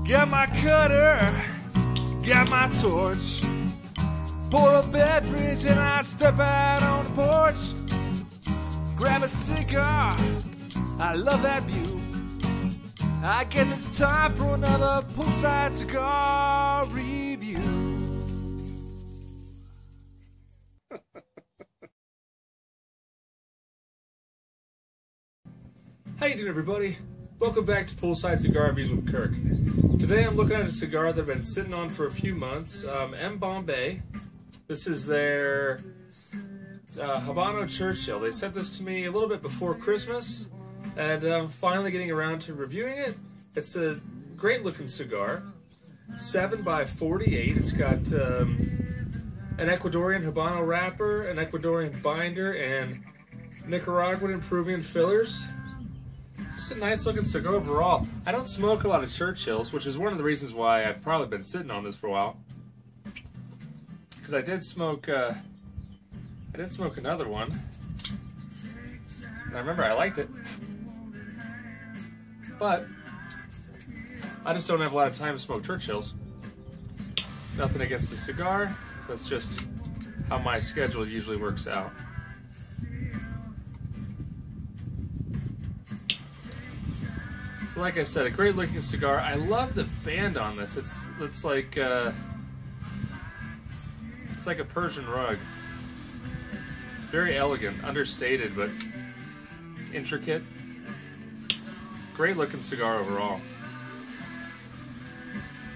Got my cutter, got my torch. Pour a beverage and I step out on the porch. Grab a cigar, I love that view. I guess it's time for another Poolside Cigar review. How you doing, everybody? Welcome back to Poolside Cigar Reviews with Kirk. Today I'm looking at a cigar that I've been sitting on for a few months, MBombay. This is their Habano Churchill. They sent this to me a little bit before Christmas, and I'm finally getting around to reviewing it. It's a great looking cigar, 7x48. It's got an Ecuadorian Habano wrapper, an Ecuadorian binder, and Nicaraguan and Peruvian fillers. Just a nice looking cigar overall. I don't smoke a lot of Churchills, which is one of the reasons why I've probably been sitting on this for a while. Because I did smoke another one, and I remember I liked it, but I just don't have a lot of time to smoke Churchills. Nothing against the cigar, that's just how my schedule usually works out. Like I said, a great looking cigar. I love the band on this. It's like a Persian rug. Very elegant, understated, but intricate. Great looking cigar overall.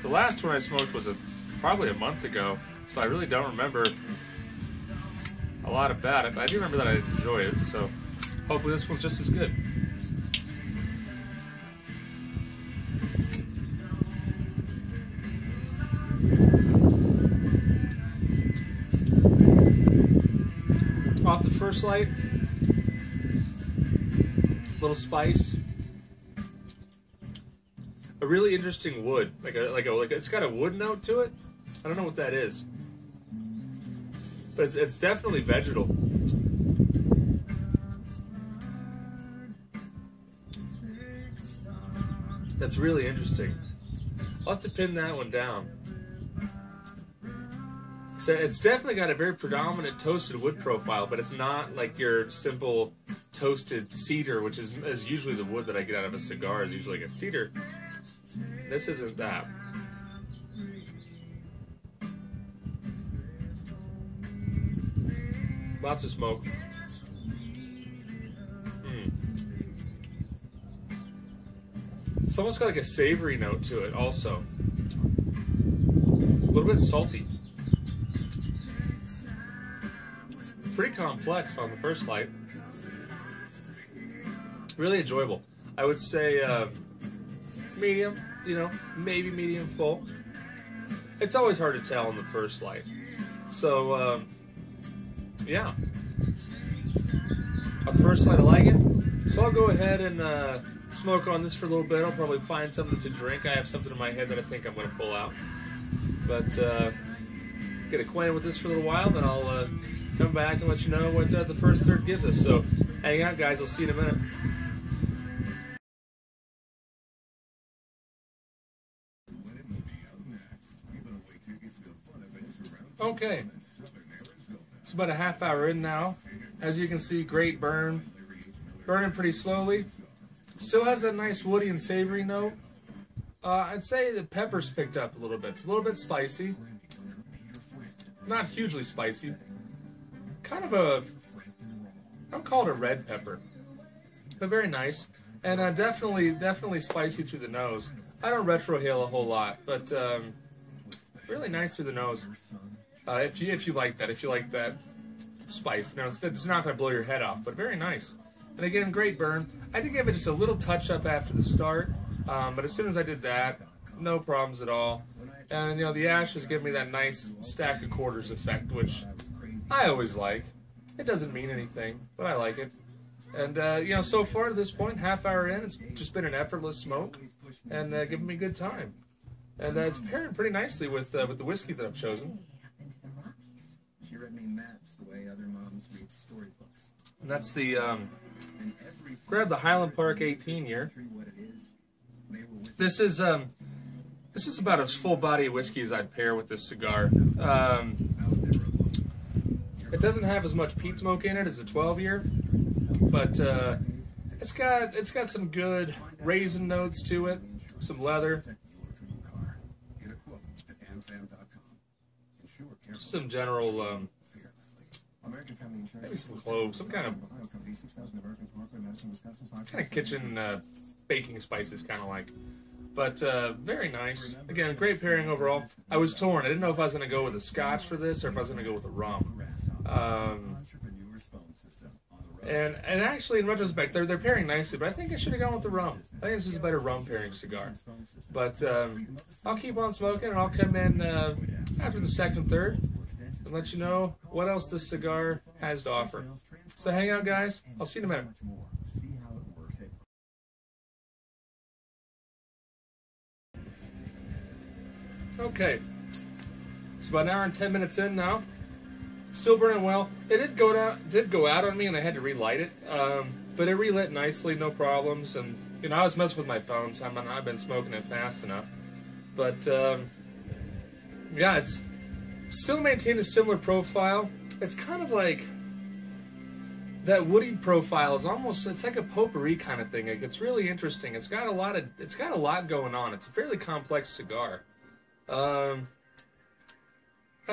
The last one I smoked was probably a month ago, so I really don't remember a lot about it, but I do remember that I enjoyed it, so hopefully this one's just as good. Off the first light, little spice, a really interesting wood, like it's got a wood note to it. I don't know what that is, but it's definitely vegetal. That's really interesting. I'll have to pin that one down. So it's definitely got a very predominant toasted wood profile, but it's not like your simple toasted cedar, which is usually the wood that I get out of a cigar, is usually like a cedar. This isn't that. Lots of smoke. It's almost got like a savory note to it also. A little bit salty. Pretty complex on the first light. Really enjoyable. I would say medium, maybe medium full. It's always hard to tell on the first light. So, yeah. On the first light, I like it. So I'll go ahead and smoke on this for a little bit. I'll probably find something to drink. I have something in my head that I think I'm going to pull out. But get acquainted with this for a little while, then I'll come back and let you know what the first third gives us. So hang out, guys. I'll see you in a minute. Okay, it's about a half hour in now. As you can see, great burn. Burning pretty slowly. Still has that nice woody and savory note. I'd say the pepper's picked up a little bit. It's a little bit spicy. Not hugely spicy. Kind of a, I'll call it a red pepper, but very nice, and definitely spicy through the nose. I don't retrohale a whole lot, but really nice through the nose. If you like that spice, it's not going to blow your head off, but very nice. And again, great burn. I did give it just a little touch up after the start, but as soon as I did that, no problems at all. And the ashes give me that nice stack of quarters effect, which I always like. It doesn't mean anything, but I like it. And so far to this point, half hour in, it's just been an effortless smoke, and giving me a good time. And it's paired pretty nicely with the whiskey that I've chosen. And that's the grab the Highland Park 18 here. This is This is about as full body of whiskey as I'd pair with this cigar. It doesn't have as much peat smoke in it as the 12-year, but it's got some good raisin notes to it, some leather, some general, maybe some cloves, some kind of kitchen baking spices, kind of like. But very nice. Again, great pairing overall. I was torn. I didn't know if I was going to go with a Scotch for this or if I was going to go with a rum. And actually, in retrospect, they're pairing nicely, but I think I should have gone with the rum. I think this is a better rum pairing cigar. But I'll keep on smoking, and I'll come in after the second, third, and let you know what else this cigar has to offer. So hang out, guys. I'll see you in a minute. Okay, it's about an hour and 10 minutes in now. Still burning well. It did go out on me, and I had to relight it. But it relit nicely, no problems. And I was messing with my phone, so I've been smoking it fast enough. But yeah, it's still maintained a similar profile. It's kind of like that woody profile is it's like a potpourri kind of thing. It's really interesting. It's got a lot going on. It's a fairly complex cigar. I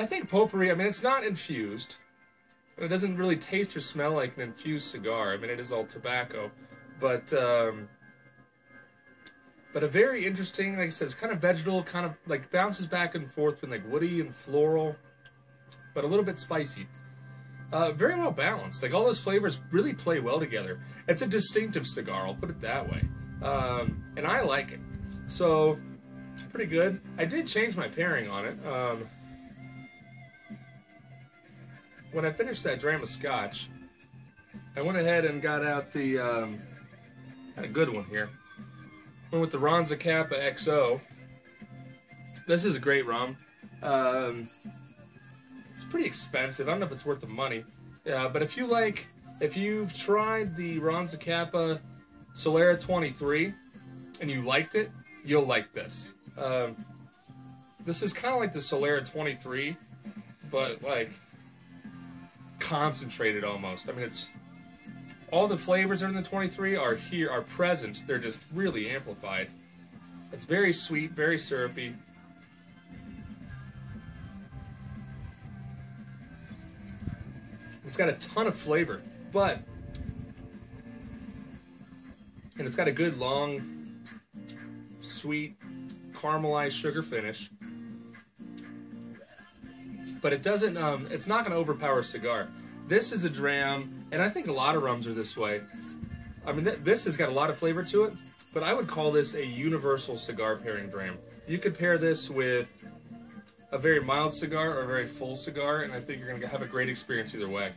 think potpourri, it's not infused. It doesn't really taste or smell like an infused cigar. It is all tobacco. But a very interesting, like I said, it's kind of vegetal, kind of like bounces back and forth between like woody and floral, but a little bit spicy. Very well balanced. Like all those flavors really play well together. It's a distinctive cigar, I'll put it that way. And I like it. So, pretty good. I did change my pairing on it. When I finished that dram of Scotch, I went ahead and got out the, had a good one here. Went with the Ronza Kappa XO. This is a great rum. It's pretty expensive. I don't know if it's worth the money. But if you've tried the Ronza Kappa Solera 23 and you liked it, you'll like this. This is kind of like the Solera 23, but like concentrated almost. It's all the flavors that are in the 23 are present. They're just really amplified. It's very sweet, very syrupy. It's got a ton of flavor, and it's got a good long, sweet, caramelized sugar finish. But it doesn't, it's not going to overpower a cigar. This is a dram, and I think a lot of rums are this way. This has got a lot of flavor to it, but I would call this a universal cigar pairing dram. You could pair this with a very mild cigar or a very full cigar, and I think you're going to have a great experience either way.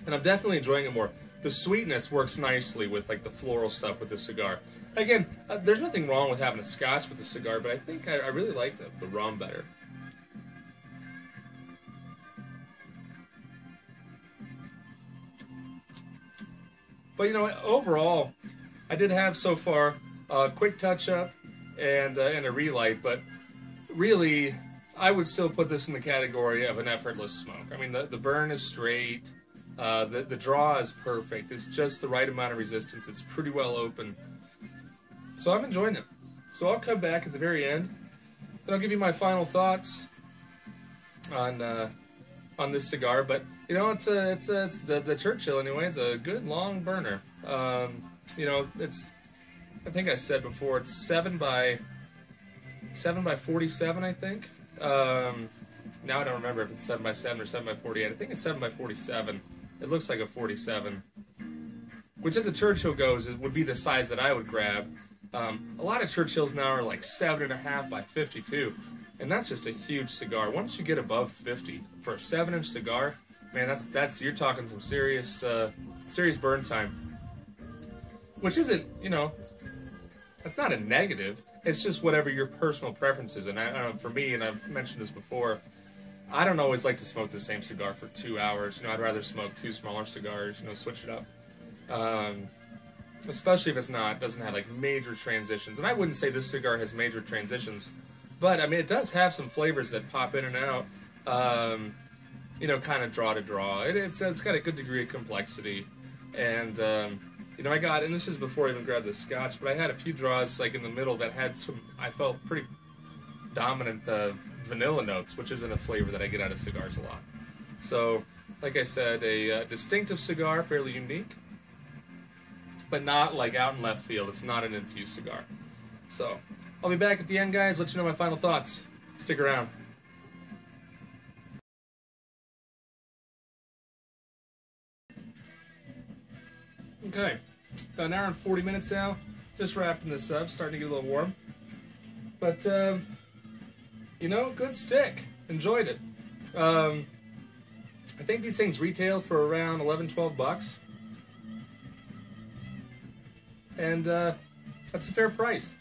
And I'm definitely enjoying it more. The sweetness works nicely with like the floral stuff with the cigar. Again, there's nothing wrong with having a Scotch with a cigar, but I think I really like the rum better. But overall, I did have so far a quick touch-up and a relight, but really, I would still put this in the category of an effortless smoke. The burn is straight, the draw is perfect, it's just the right amount of resistance, it's pretty well open. So I'm enjoying it. So I'll come back at the very end, and I'll give you my final thoughts on this cigar, but it's the Churchill anyway. It's a good long burner. It's, I think I said before, it's 7 by 47, I think. Now I don't remember if it's 7 by 7 or 7 by 48. I think it's 7 by 47. It looks like a 47, which as the Churchill goes, it would be the size that I would grab. A lot of Churchills now are like 7.5 by 52. And that's just a huge cigar. Once you get above 50 for a 7-inch cigar, man, you're talking some serious burn time. Which isn't, that's not a negative. It's just whatever your personal preference is. And for me, and I've mentioned this before, I don't always like to smoke the same cigar for 2 hours. I'd rather smoke 2 smaller cigars. Switch it up. especially if doesn't have like major transitions. And I wouldn't say this cigar has major transitions, but I mean it does have some flavors that pop in and out. You know, kind of draw to draw. It's got a good degree of complexity, and you know, I got, and this is before I even grabbed the scotch, but I had a few draws like in the middle that had some, I felt pretty dominant vanilla notes, which isn't a flavor that I get out of cigars a lot. So, like I said, a distinctive cigar, fairly unique, but not like out in left field. It's not an infused cigar. So, I'll be back at the end, guys, let you know my final thoughts. Stick around. Okay, about an hour and 40 minutes now. Just wrapping this up, starting to get a little warm. But, you know, good stick. Enjoyed it. I think these things retail for around 11, 12 bucks. And that's a fair price.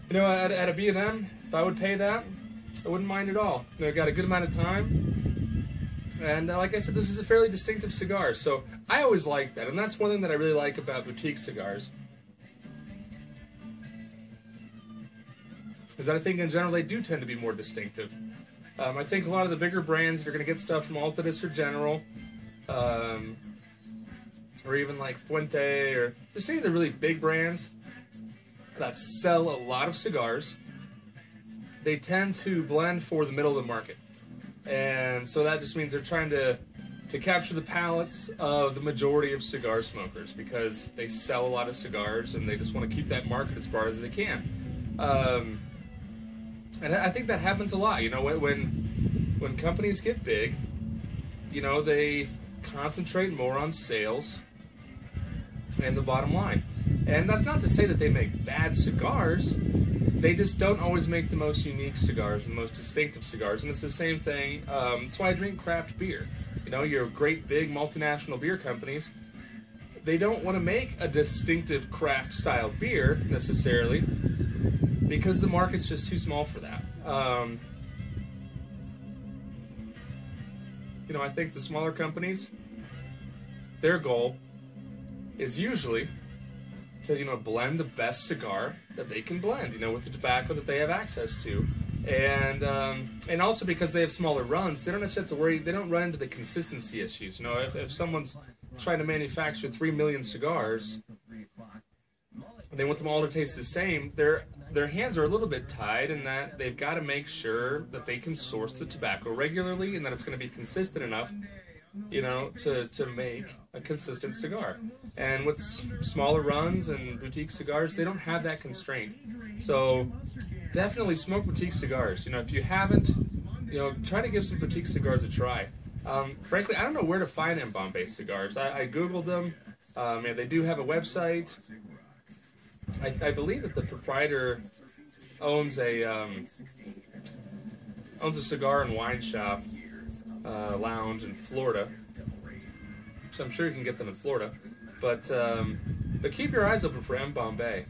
You know, at a B&M, if I would pay that, I wouldn't mind at all. You know, I got a good amount of time. And like I said, this is a fairly distinctive cigar, so I always like that, and that's one thing that I really like about boutique cigars. Is that I think in general they do tend to be more distinctive. I think a lot of the bigger brands, you're going to get stuff from Altadis or General, or even like Fuente, or just any of the really big brands that sell a lot of cigars. They tend to blend for the middle of the market. And so that just means they're trying to capture the palates of the majority of cigar smokers because they sell a lot of cigars and they just want to keep that market as broad as they can. And I think that happens a lot. You know, when companies get big, you know, they concentrate more on sales and the bottom line. And that's not to say that they make bad cigars. They just don't always make the most unique cigars, the most distinctive cigars, and it's the same thing. That's why I drink craft beer. You know, your great big multinational beer companies, they don't want to make a distinctive craft style beer necessarily because the market's just too small for that. You know, I think the smaller companies, their goal is usually to, you know, blend the best cigar that they can blend, you know, with the tobacco that they have access to. And also because they have smaller runs, they don't necessarily have to worry, they don't run into the consistency issues. You know, if someone's trying to manufacture 3 million cigars, and they want them all to taste the same, their hands are a little bit tied in that they've got to make sure that they can source the tobacco regularly and that it's going to be consistent enough, you know, to make a consistent cigar. And with smaller runs and boutique cigars, they don't have that constraint. So definitely smoke boutique cigars. You know, if you haven't, you know, try to give some boutique cigars a try. Frankly, I don't know where to find MBombay cigars. I Googled them. And they do have a website. I believe that the proprietor owns a cigar and wine shop lounge in Florida, so I'm sure you can get them in Florida. But keep your eyes open for MBombay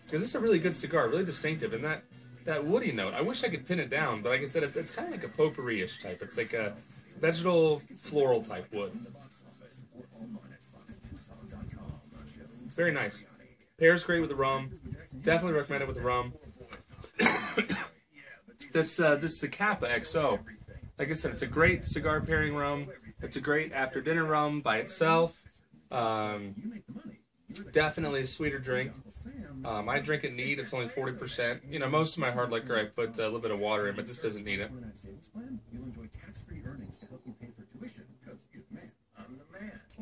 because this is a really good cigar, really distinctive, and that woody note. I wish I could pin it down, but like I said, it's kind of like a potpourri-ish type. It's like a vegetal floral type wood. Very nice. Pairs great with the rum. Definitely recommend it with the rum. This Zacapa XO. Like I said, it's a great cigar pairing rum. It's a great after dinner rum by itself. Definitely a sweeter drink. I drink it neat. It's only 40%. You know, most of my hard liquor I put a little bit of water in, but this doesn't need it.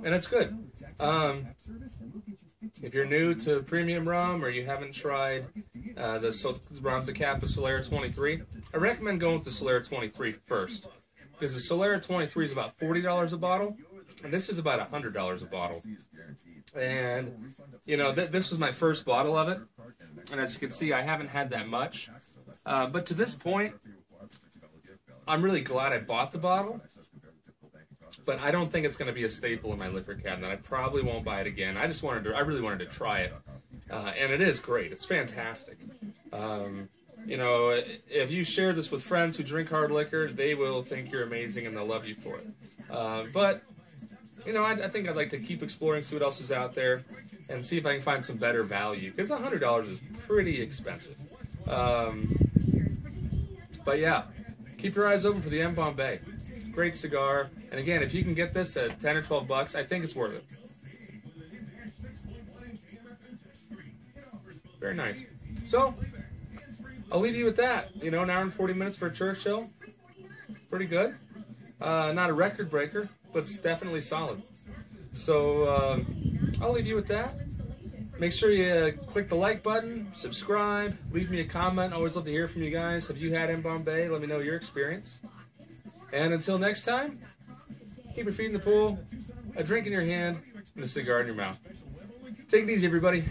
And it's good. If you're new to premium rum or you haven't tried the Brown Zacapa Solera 23, I recommend going with the Solera 23 first. Because the Solera 23 is about $40 a bottle, and this is about $100 a bottle. And, you know, this was my first bottle of it, and as you can see, I haven't had that much. But to this point, I'm really glad I bought the bottle. But I don't think it's going to be a staple in my liquor cabinet. I probably won't buy it again. I really wanted to try it. And it is great. It's fantastic. You know, if you share this with friends who drink hard liquor, they will think you're amazing and they'll love you for it. But you know, I think I'd like to keep exploring, see what else is out there, and see if I can find some better value, because $100 is pretty expensive. But yeah, keep your eyes open for the MBombay. Great cigar, and again, if you can get this at 10 or 12 bucks, I think it's worth it. Very nice. So, I'll leave you with that. You know, an hour and 40 minutes for a Churchill. Pretty good. Not a record breaker, but it's definitely solid. So, I'll leave you with that. Make sure you click the like button, subscribe, leave me a comment. Always love to hear from you guys. Have you had MBombay? Let me know your experience. And until next time, keep your feet in the pool, a drink in your hand, and a cigar in your mouth. Take it easy, everybody.